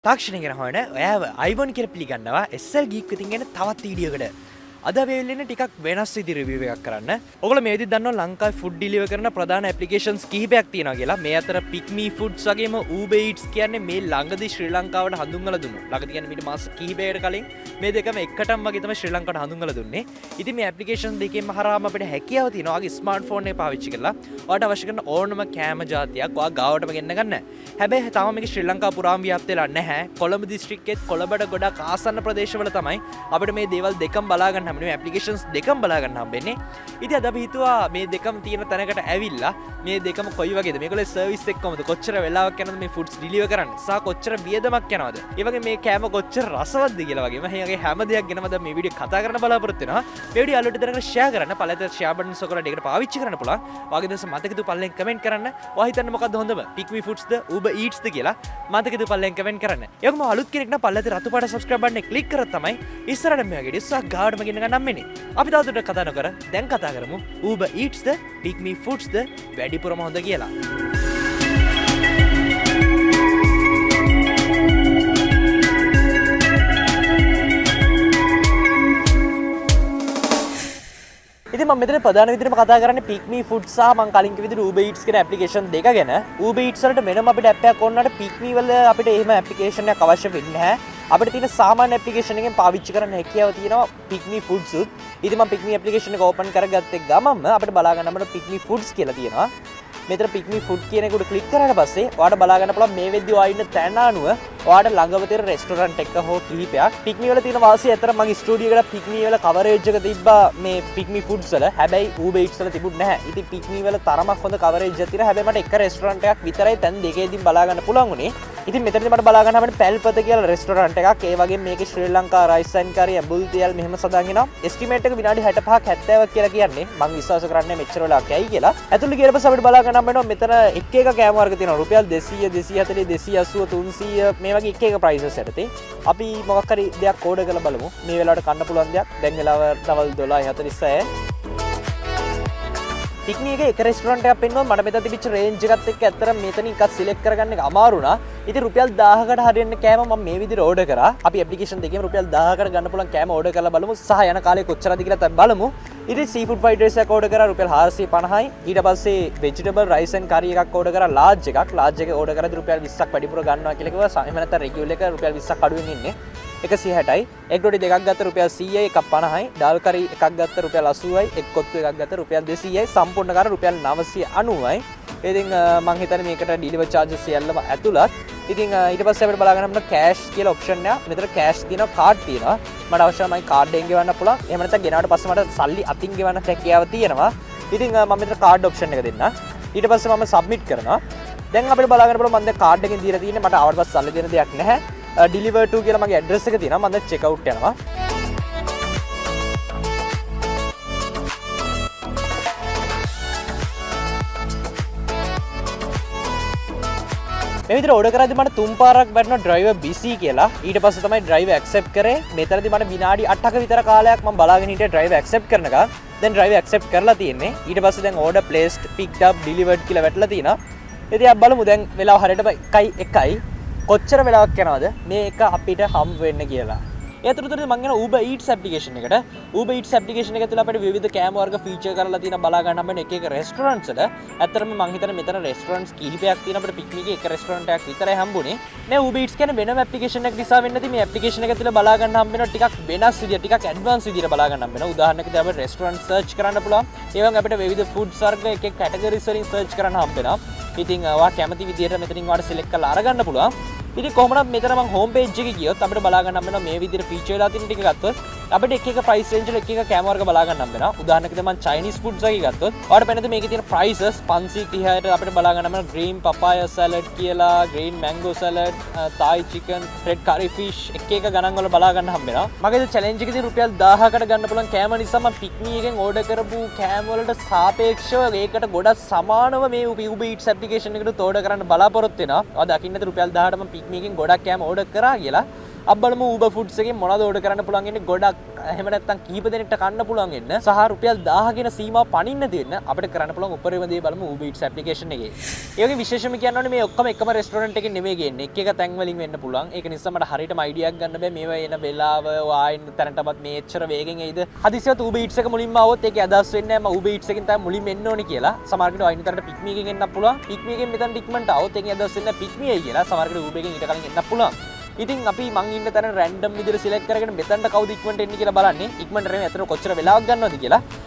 තාක්ෂණය ගැන හොයන ඔයාව අයිවන් කියලා පිළිගන්නවා SL GEEK ඉතින් ගැන තවත් වීඩියෝකට. අද අපි වෙන්නේ ටිකක් වෙනස් විදිහට රිවිව් එකක් කරන්න. ඔයගොල්ලෝ මේ විදිහට දන්නවා ලංකාවේ ෆුඩ් ඩිලිවර් කරන ප්‍රධාන ඇප්ලිකේෂන්ස් කිහිපයක් තියෙනවා කියලා. මේ අතර PickMe Foods වගේම Uber Eats කියන්නේ මේ ළඟදී ශ්‍රී ලංකාවට හඳුන්වලා දුන්නු. ළඟදී කියන්නේ මීට මාස කිහිපයකට කලින් මේ දෙකම එකටම වගේ තමයි ශ්‍රී ලංකාවට හඳුන්වලා දුන්නේ. ඉතින් මේ ඇප්ලිකේෂන් දෙකෙන්ම හරහාම අපිට හැකියාව තියෙනවා ඔයාගේ ස්මාර්ට්ෆෝන් එක පාවිච්චි කරලා ඔයාලට අවශ්‍ය කරන ඕනම කෑම ජාතියක් ඔයා ගාවටම ගෙන්න ගන්න. හැබැයි තාම මේක ශ්‍රී ලංකාව පුරාම ව්‍යාප්ත වෙලා නැහැ. කොළඹ දිස්ත්‍රික්කෙත් කොළඹට ගොඩක් ආසන්න ප්‍රදේශවල තමයි අපිට මේ දේවල් දෙකම බලා ගන්න හැමෝම ඇප්ලිකේෂන්ස් දෙකම බලා ගන්න හම්බෙන්නේ. ඉතින් අද අපි හිතුවා මේ දෙකම තියෙන තැනකට ඇවිල්ලා මේ දෙකම කොයි වගේද මේගොල්ලෝ සර්විස් එක කොහමද කොච්චර වෙලාවක් යනවද මේ ෆුඩ්ස් ඩිලිවර් කරන්න සහ කොච්චර වියදමක් යනවද ඒ වගේ මේ කෑම කොච්චර රසවත්ද කියලා වගේම මේ හැම දෙයක් ගැනම දැන් මේ වීඩියෝ කතා කරන්න බලාපොරොත්තු වෙනවා. මේ වීඩියෝ අලුත් දෙනකට ෂෙයා කරන්න පළත ෂෙයා බටන් සොකරට ඒකට පාවිච්චි කරන්න පුළුවන්. වගේ දවස් මතක තු පල්ලෙන් කමෙන්ට් කරන්න. ඔයා හිතන්නේ මොකද්ද හොඳම? PickMe Foodsද Uber Eatsද කියලා මතක තු පල්ලෙන් කමෙන්ට් කරන්න. ඒකම අලුත් කෙනෙක් නම් පල්ලත රතු පාට subscribe button එක ක්ලික් කරලා තමයි ඉස්සරහට මේ වගේ ඩිස්සා ගාඩම ගෙන්න ගන්න හම්බෙන්නේ. අපි තවදුරටත් කතා නොකර දැන් කතා කරමු Uber Eatsද PickMe Foodsද වැඩිපුරම හොඳ කියලා. ඉතින් මම මෙතන ප්‍රධාන විදිහටම කතා කරන්නේ PickMe Foods සහ මම කලින් කිව්ව විදිහට Uber Eats කියන ඇප්ලිකේෂන් දෙක ගැන. Uber Eats වලට වෙනම අපිට ඇප් එකක් ඕනකට PickMe වල අපිට එහෙම ඇප්ලිකේෂන් එකක් අවශ්‍ය වෙන්නේ නැහැ. අපිට තියෙන සාමාන්‍ය ඇප්ලිකේෂන් එකෙන් පාවිච්චි කරන්න හැකියාව තියෙනවා PickMe Foods උත්. ඉතින් මම PickMe ඇප්ලිකේෂන් එක ඕපන් කරගත්තේ ගමන්ම අපිට බලා ගන්න අපිට PickMe Foods කියලා තියෙනවා. මෙතන PickMe Food කියන එකට ක්ලික් කරාට පස්සේ ඔයාලට බලා ගන්න පුළුවන් මේ වෙද්දි ඔයා ඉන්න තැන අනුව ඔයාලට ළඟම තියෙන රෙස්ටොරන්ට් එක හෝ කිහිපයක්. PickMe වල තියෙන වාසිය අතර මගේ ස්ටුඩියෝ එකට PickMe වල කවරේජ් එක තිබ්බා මේ PickMe Foods වල. හැබැයි Uber Eats වල තිබුණ නැහැ. ඉතින් PickMe වල තරමක් හොඳ කවරේජ් එකක් තියෙනවා. හැබැයි මට එක රෙස්ටොරන්ට් එකක් විතරයි තැන් දෙකේදීම බලා ගන්න පුළුවන් උනේ. ඉතින් මෙතනදී මට බලා ගන්න අපිට පැල්පත කියලා රෙස්ටොරන්ට් එකක්. ඒ වගේම මේකේ ශ්‍රී ලංකා රයිස් ඇන්ඩ් කරි ඇඹුල් තියල් මෙහෙම සදාන් එනවා. එස්ටිමේට් එක විනාඩි 65ක් 70ක් කියලා කියන්නේ. මම විශ්වාස කරන්නේ මෙච්චර වෙලාවක් ඇයි කියලා. ඇතුළේ ගියලා පස්සේ අපිට බලා ගන්න හම්බෙනවා මෙතන එක එක කෑම වර්ග තියෙනවා. රුපියල් 200 240 280 300 මේ වගේ එක එක ප්‍රයිසස් යටතේ අපි මොකක් හරි දෙයක් ඕඩර් කරලා බලමු. මේ වෙලාවට කන්න පුළුවන් දෙයක්. දැන් වෙලාව දවල් 12:46. PickMe එකේ එක රෙස්ටොරන්ට් එකක් පෙන්නුවා. මට මෙතන තිබිච්ච රේන්ජ් එකත් එක්ක ඇත්තටම මෙතනින් එකක් සිලෙක්ට් කරගන්න එක අමාරු වුණා. ඉතින් රුපියල් 1000කට හරියන්න කෑම මම මේ විදිහට ඕඩර් කරා. අපි ඇප්ලිකේෂන් දෙකේම රුපියල් 1000කට ගන්න පුළුවන් කෑම ඕඩර් කරලා බලමු. සහ යන කාලේ කොච්චරද කියලා බලමු. ඉතින් සීෆුඩ් ෆ්‍රයිඩ් රයිස් එකක් ඕඩර් කරා රුපියල් 450යි. ඊට පස්සේ වෙජිටබල් රයිස් ඇන්ඩ් කරි එකක් ඕඩර් කරා ලාර්ජ් එකක්. ලාර්ජ් එක ඕඩර් කරද්දී රුපියල් 20ක් වැඩිපුර ගන්නවා කියලා කිව්වා. එහෙම නැත්නම් රෙගියුලර් එක රුපියල් 20ක් අඩුවෙන් ඉන්නේ. 160යි. එග් රොටි දෙකක් ගත්ත රුපියල් 100යි. එකක් 50යි. ඩාල් කරි එකක් ගත්ත රුපියල් 80යි. එක් කොත්තු එකක් ගත්ත රුපියල් 200යි. සම්පූර්ණ කාර්ය රුපියල් 990යි. ඉතින් මම හිතන්නේ මේකට ඩිලිවර් charges සියල්ලම ඇතුළත්. ඉතින් ඊට පස්සේ අපිට බලා ගන්න කෑෂ් කියලා ඔප්ෂන් එකක්. මෙතන කෑෂ් තියෙනවා, කාඩ් තියෙනවා. මට අවශ්‍ය නම් මගේ කාඩ් එකෙන් ගෙවන්න පුළුවන්. එහෙම නැත්නම් ගෙනාවට පස්සේ මට සල්ලි අතින් ගෙවන්න හැකියාව තියෙනවා. ඉතින් මම මෙතන කාඩ් ඔප්ෂන් එක දෙන්න. ඊට පස්සේ මම සබ්මිට් කරනවා. දැන් අපිට බලා ගන්න පුළුවන් මම දැන් කාඩ් එකෙන් දීලා තියෙන්නේ මට ආවට පස්සේ සල්ලි දෙන්න දෙයක් නැහැ. deliver to කියලා මගේ ඇඩ්‍රස් එක තියෙනවා. මම දැන් චෙක් අවුට් යනවා. මේ විදිහට ඕඩර් කරද්දී මට තුන් පාරක් වැටුණා ඩ්‍රයිවර් බිසි කියලා. ඊට පස්සේ තමයි ඩ්‍රයිවර් ඇක්සෙප්ට් කරේ. මෙතනදී මට විනාඩි 8ක විතර කාලයක් මම බලාගෙන හිටියා ඩ්‍රයිවර් ඇක්සෙප්ට් කරනකම්. දැන් ඩ්‍රයිවර් ඇක්සෙප්ට් කරලා තියෙන්නේ. ඊට පස්සේ දැන් ඕඩර් ප්ලේස්ඩ් පික්ඩ් අප් ඩිලිවර්ඩ් කියලා වැටලා තියෙනවා. ඉතින් අපි බලමු දැන් වෙලාව හරියට 1:01යි. කොච්චර වෙලාවක් යනවද මේක අපිට හම් වෙන්න කියලා. ඒ අතරතුරදී මම යන Uber Eats ඇප්ලිකේෂන් එකට. Uber Eats ඇප්ලිකේෂන් එක ඇතුළේ අපිට විවිධ කෑම වර්ග ෆීචර් කරලා තියෙන බලා ගන්න හම්බෙන එක එක රෙස්ටොරන්ට්ස් වල. ඇත්තටම මම හිතන්නේ මෙතන රෙස්ටොරන්ට්ස් කිහිපයක් තියෙන අපිට PickMe එකේ එක රෙස්ටොරන්ට් එකක් විතරයි හම්බුනේ. මේ Uber Eats කියන්නේ වෙනම ඇප්ලිකේෂන් එකක් නිසා වෙන්නේ නැති මේ ඇප්ලිකේෂන් එක ඇතුළේ බලා ගන්න හම්බෙන ටිකක් වෙනස් විදියට ටිකක් ඇඩ්වාන්ස් විදියට බලා ගන්න හම්බෙනවා. උදාහරණයකට අපිට රෙස්ටොරන්ට් සර්ච් කරන්න පුළුවන්. ඒ වගේම අපිට විවිධ ෆුඩ්ස් වර්ග එක එක කැටගරිස් වලින් සර්ච් කරන්න හම්බෙනවා. ඉතින් ඔයා කැමති විදියට මෙතනින් ඔයාලට සිලෙක්ට් කරලා අරගන්න පුළුවන්. ඉතින් කොහොමද මෙතන මම හෝම් පේජ් එකේ ගියොත් අපිට බලා ගන්න හම්බෙනවා මේ විදිහට ෆීචර් වෙලා තියෙන ටික ගත්තොත් අපිට එක එක ප්‍රයිස් රේන්ජ් වල එක එක කෑම වර්ග බලා ගන්න හම්බෙනවා. උදාහරණයකට මම චයිනීස් ෆුඩ්ස් වගේ ගත්තොත් ඔයාලට පේනද මේකේ තියෙන ප්‍රයිසස් 530ට අපිට බලා ගන්න හම්බෙනවා ග්‍රීන් පපායා සලාඩ් කියලා, ග්‍රීන් මැංගෝ සලාඩ්, තායි චිකන්, රෙඩ් කරි ෆිෂ් එක එක ගණන් වල බලා ගන්න හම්බෙනවා. මගේ චැලෙන්ජ් එකේ තියෙන රුපියල් 1000කට ගන්න පුළුවන් කෑම නිසා මම PickMe එකෙන් ඕඩර් කරපු කෑම වලට සාපේක්ෂව ඒකට ගොඩක් සමානව මේ Uber Eats ඇප්ලිකේෂන් එකට ඕඩර් කරන්න බලාපොරොත්තු වෙනවා. ඔයා දකින්නද රුපියල් 1000ට මම PickMe එකෙන් ගොඩක් කෑම ඕඩර් කරා කියලා. අපි බලමු Uber Foods එකෙන් මොනවද ඕඩර් කරන්න පුළුවන් ඉන්නේ ගොඩක් එහෙම නැත්නම් කීප දෙනෙක්ට කන්න පුළුවන් ඉන්න සහ රුපියල් 1000 කියන සීමාව පනින්න තියෙන අපිට කරන්න පුළුවන් උපරිම දේ බලමු Uber Eats application එකේ. ඒ වගේ විශේෂම කියන්න ඕනේ මේ ඔක්කොම එකම රෙස්ටොරන්ට් එකකින් නෙමෙයි ගේන්නේ. එක එක තැන් වලින් වෙන්න පුළුවන්. ඒක නිසා මට හරියටම අයිඩියා එකක් ගන්න බෑ මේවා එන වෙලාව ආයින් තැනටවත් මේ එච්චර වේගෙන් එයිද. හදිසියවත් Uber Eats එක මුලින්ම આવොත් ඒකේ අදහස් වෙන්නේ නැහැ මම Uber Eats එකෙන් තමයි මුලින්ම එන්න ඕනේ කියලා. සමහරවිට ආයින් තරට PickMe එකෙන් එන්නත් පුළුවන්. PickMe එකෙන් මෙතන ටික්මන්ට આવොත් ඒකේ අදහස් වෙන්නේ PickMe එයි කියලා. සමහරවිට Uber එකෙන් ඊට කලින් එන්නත් පුළුවන්. ඉතින් අපි මං ඉන්න තැන රැන්ඩම් විදිහට සිලෙක්ට් කරගෙන මෙතනට කවුද ඉක්මනට එන්නේ කියලා බලන්නේ. ඉක්මනට රෙමේ අතර කොච්චර වෙලාවක් ගන්නවද කියලා.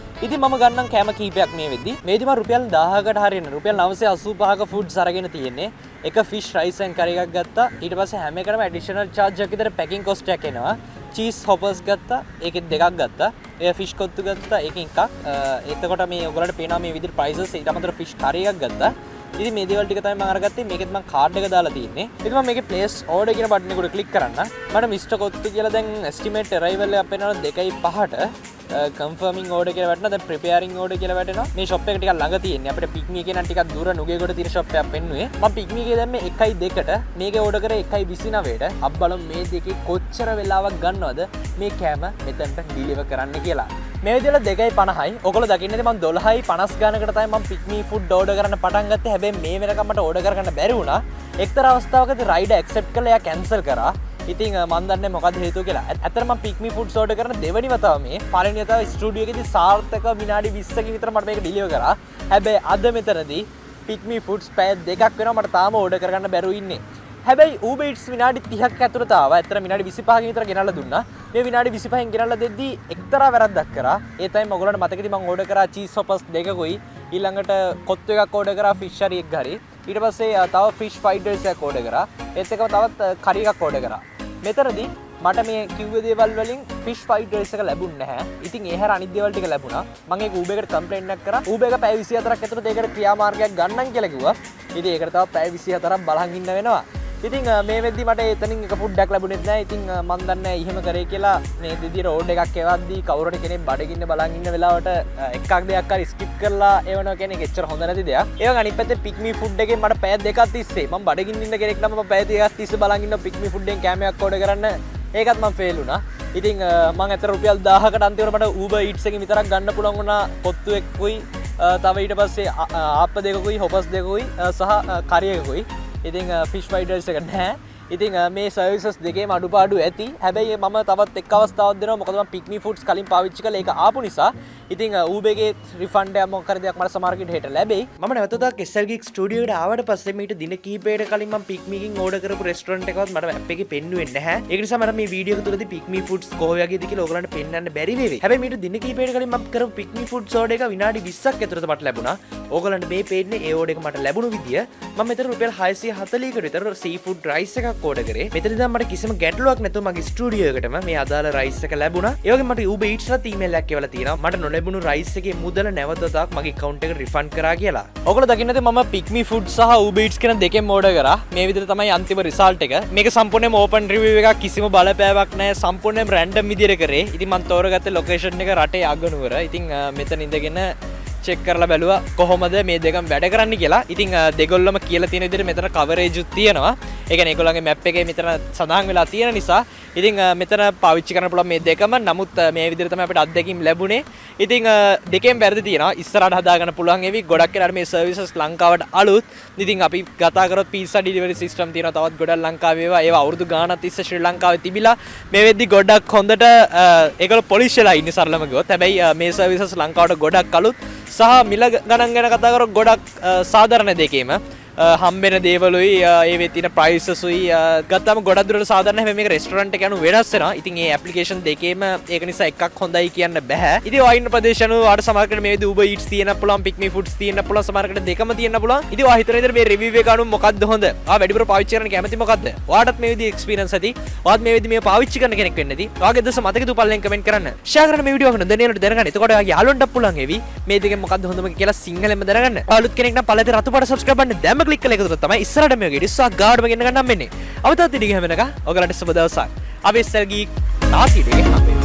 ඉතින් මම ගන්නම් කෑම කීපයක් මේ වෙද්දි. මේදි මම රුපියල් 1000කට හරියන රුපියල් 985ක ෆුඩ්ස් අරගෙන තියෙන්නේ. එක ෆිෂ් රයිස් ඇන් කරි එකක් ගත්තා. ඊට පස්සේ හැම එකටම ඇඩිෂනල් charge එකක් විතර පැකින් කොස්ට් එකක් එනවා. චීස් හොපර්ස් ගත්තා. ඒකෙත් දෙකක් ගත්තා. ඒ ෆිෂ් කොත්තු ගත්තා. ඒකෙන් එකක්. එතකොට මේ ඔයගොල්ලන්ට පේනවා මේ විදිහට ප්‍රයිසස් ඊට අමතරව ෆිෂ් කරි එකක් ගත්තා. ඉතින් මේ දේවල් ටික තමයි මම අරගත්තේ. මේකෙත් මම කාඩ් එක දාලා තියෙන්නේ. ඉතින් මම මේකේ ප්ලේස් ඕඩර් කියන බටන් එකට ක්ලික් කරන්න. මට මිස්ටර් කොත්තු කියලා දැන් එස්ටිමේට් අරයිවල් එකක් පේනවා 2:05ට. කන්ෆර්මින් ඕඩර් කියලා වැටෙනවා. දැන් ප්‍රිපෙයාරින් ඕඩර් කියලා වැටෙනවා. මේ ෂොප් එක ටිකක් ළඟ තියෙන්නේ. අපිට PickMe එකේ නම් ටිකක් දුර නුගේගොඩ තියෙන ෂොප් එකක් පෙන්නුවේ. මම PickMe එකේ දැම්මේ 1:02ට. මේකේ ඕඩර් කරේ 1:29ට. අපි බලමු මේ දෙකේ කොච්චර වෙලාවක් ගන්නවද මේ කෑම මෙතනට ඩිලිවර් කරන්න කියලා. මේ විදිහට 2:50යි. ඔයගොල්ලෝ දකින්නේ මම 12:50 ගානකට තමයි මම PickMe food ඕඩර් කරන්න පටන් ගත්තේ. හැබැයි මේ වෙනකම් මට ඕඩර් කරගන්න බැරි වුණා. එක්තරා අවස්ථාවකදී රයිඩර් ඇක්සෙප්ට් කළා එයා කැන්සල් කරා. ඉතින් මම දන්නේ මොකද හේතුව කියලා. ඇත්තටම මම PickMe foods ඕඩර් කරන දෙවෙනි වතාව මේ පළවෙනි වතාව ස්ටුඩියෝ එකේදී සාර්ථක විනාඩි 20කින් විතර මට මේක ඩිලිවර් කරා. හැබැයි අද මෙතනදී PickMe foods පැය දෙකක් වෙනවා මට තාම ඕඩර් කරගන්න බැරුව ඉන්නේ. හැබැයි Uber Eats විනාඩි 30ක් ඇතුළත ආවා. ඇත්තට විනාඩි 25කින් විතර ගෙනල්ලා දුන්නා. මේ විනාඩි 25න් ගෙනල්ලා දෙද්දී එක්තරා වැරද්දක් කරා. ඒ තමයි ඔයගොල්ලන්ට මතකද මම ඕඩර් කරා චීස් හොපර්ස් දෙකකුයි ඊළඟට කොත්තු එකක් ඕඩර් කරා ෆිෂ් හරි එකක් හරි. ඊට පස්සේ තව ෆිෂ් ෆ්‍රයිඩ් රයිස් එකක් ඕඩර් කරා. ඒත් එකම තවත් කරි එකක් ඕඩර් කරා. මෙතනදී මට මේ කිව්ව දේවල් වලින් ෆිෂ් ෆ්‍රයිඩ් රයිස් එක ලැබුණ නැහැ. ඉතින් ඒ හැර අනිත් දේවල් ටික ලැබුණා. මම ඒක Uber එකට කම්ප්ලේන්ට් එකක් කරා. Uber එක පැය 24ක් ඇතුළත ඒකට ක්‍රියාමාර්ගයක් ගන්නම් කියලා කිව්වා. ඉතින් ඒකට තව පැය 24ක් බලන් ඉන්න වෙනවා. ඉතින් මේ වෙද්දි මට එතනින් එක ෆුඩ්ඩක් ලැබුණෙත් නැහැ. ඉතින් මම දන්නේ නැහැ එහෙම කරේ කියලා මේ විදිහට ඕඩර් එකක් එවද්දී කවුරුහරි කෙනෙක් බඩගින්න බලන් ඉන්න වෙලාවට එකක් දෙයක් හරි ස්කිප් කරලා එවනවා කියන එක එච්චර හොඳ නැති දෙයක්. ඒ වගේ අනිත් පැත්තේ PickMe food එකෙන් මට පැය දෙකක් තිස්සේ මම බඩගින්න ඉන්න කෙනෙක් නම් මම පැය දෙකක් තිස්සේ බලන් ඉන්න PickMe food එකෙන් කෑමයක් ඕඩර් කරන්න ඒකත් මම ෆේල් වුණා. ඉතින් මම ඇත්තට රුපියල් 1000කට අන්තිමට මට Uber Eats එකෙන් විතරක් ගන්න පුළුවන් වුණා කොත්තු එක්කුයි තව ඊට පස්සේ ආප්ප දෙකකුයි හොපස් දෙකකුයි සහ කරි එකකුයි. ඉතින් ෆිෂ් ෆ්‍රයිඩ් රයිස් එක නැහැ. ඉතින් මේ සර්විසස් දෙකේම අඩුපාඩු ඇති. හැබැයි මම තවත් එක් අවස්ථාවක් දෙනවා. මොකද මම PickMe Foods කලින් පාවිච්චි කළා ඒක ආපු නිසා. ඉතින් Uber එකේ රිෆන්ඩ් එක මොකක් හරි දෙයක් මට සමහරකට හෙට ලැබෙයි. මම නැවතත් SL GEEK ස්ටුඩියෝ එකට ආවට පස්සේ මීට දින කිහිපයකට කලින් මම PickMe එකෙන් ඕඩර් කරපු රෙස්ටොරන්ට් එකවත් මට ඇප් එකේ පෙන්නුවේ නැහැ. ඒක නිසා මට මේ වීඩියෝ එක තුලදී PickMe Foods කොහොම වගේද කියලා ඔයගලන්ට පෙන්වන්න බැරි වේවි. හැබැයි මීට දින කිහිපයකට කලින් මම කරපු PickMe Foods ඕඩර් එක විනාඩි 20ක් ඇතුළත මට ලැබුණා. ඕගලන්ට මේ පේන්නේ ඒ ඕඩර් එක මට ලැබුණු විදිය. මම මෙතන රුපියල් 640කට විතර සී ෆුඩ් රයිස් එකක් ඕඩර් කරේ. මෙතන ඉඳන් මට කිසිම ගැටලුවක් නැතුව මගේ ස්ටුඩියෝ එකටම මේ අදාළ රයිස් එක ලැබුණා. ඒ වගේම මට Uber Eats වලත් ඊමේල් එකක් එවලා තියෙනවා. මට නොලැබුණු රයිස් එකේ මුදල නැවතත් මගේ account එකට රිෆන්ඩ් කරා කියලා. ඔයගොල්ලෝ දකින්නද මම PickMe Foods සහ Uber Eats කියන දෙකෙන් ඕඩර් කරා. මේ විදිහට තමයි අන්තිම රිසල්ට් එක. මේක සම්පූර්ණයෙන්ම ඕපන් රිවිව් එකක් කිසිම බලපෑමක් නැහැ. සම්පූර්ණයෙන්ම රැන්ඩම් විදිහට කරේ. ඉතින් මම තෝරගත්තේ ලොකේෂන් එක රටේ අගනුවර. ඉතින් මෙතන ඉඳගෙන චෙක් කරලා බැලුවා කොහොමද මේ දෙකම වැඩ කරන්න කියලා. ඉතින් දෙගොල්ලම කියලා තියෙන විදිහට මෙතන කවරේජ් උත් තියෙනවා. ඒ කියන්නේ ඒගොල්ලන්ගේ මැප් එකේ මෙතන සඳහන් වෙලා තියෙන නිසා ඉතින් මෙතන පාවිච්චි කරන්න පුළුවන් මේ දෙකම. නමුත් මේ විදිහට තමයි අපිට අත්දැකීම් ලැබුණේ. ඉතින් දෙකෙන් වැරදි තියෙනවා. ඉස්සරහට හදාගන්න පුළුවන් ඒවි ගොඩක් වෙලාවට මේ සර්විසස් ලංකාවට අලුත්. ඉතින් අපි කතා කරොත් පීසා ඩිලිවරි සිස්ටම් තියෙනවා. තවත් ගොඩක් ලංකාවේ ඒවා අවුරුදු ගාණක් තිස්සේ ශ්‍රී ලංකාවේ තිබිලා මේ වෙද්දි ගොඩක් හොඳට ඒගොල්ලෝ පොලිෂ් වෙලා ඉන්නේ සරලම කිව්වොත්. හැබැයි මේ සර්විසස් ලංකාවට ගොඩක් අලුත්. සහ මිල ගණන් ගැන කතා කරොත් ගොඩක් සාධාරණ දෙකේම හම්බෙන දේවලුයි ඒ වෙත් තියෙන ප්‍රයිසස්ුයි ගත්තම ගොඩක් දුරට සාධාරණ. හැබැයි මේක රෙස්ටොරන්ට් එක යනු වෙනස් වෙනවා. ඉතින් මේ ඇප්ලිකේෂන් දෙකේම ඒක නිසා එකක් හොඳයි කියන්න බෑ. ඉතින් ඔය ඉන්න ප්‍රදේශ අනුව ආට සමහරකට මේ විදිහ Uber Eats තියෙන්න පුළුවන්, PickMe Foods තියෙන්න පුළුවන්, සමහරකට දෙකම තියෙන්න පුළුවන්. ඉතින් ඔයා හිතන විදිහට මේ රිවිව් එක අනුව මොකක්ද හොඳ? ඔයා වැඩිපුර පාවිච්චි කරන්න කැමති මොකක්ද? ඔයාටත් මේ විදිහ එක්ස්පීරියන්ස් ඇති. ඔයාත් මේ විදිහ මේ පාවිච්චි කරන කෙනෙක් වෙන්න ඇති. ඔයාගේ දස මතක තුපල්ලෙන් කමෙන්ට් කරන්න. ෂෙයා කරන්න මේ වීඩියෝ එක දැනෙන්නට දැනගන්න. එතකොට ඔයාගේ යාළුවන්ට පුළුවන් එවි මේ දෙකෙන් මොකක්ද හොඳම කියලා සිංහලෙන්ම දැනගන්න. අලුත් කෙනෙක් නම් පළලේ රතු පාට subscribe බටන් දැම්ම ක්ලික් කළ එකතු තමයි ඉස්සරහට මේ වීඩියෝ ඉස්සක් ගාඩම ගෙන්න ගන්නම් මෙන්නේ. අවතාත් ඉතින් හැමනක ඔයගලන්ට සුබ දවසක්. අපි SL GEEK තාසියේදී හම්බෙමු.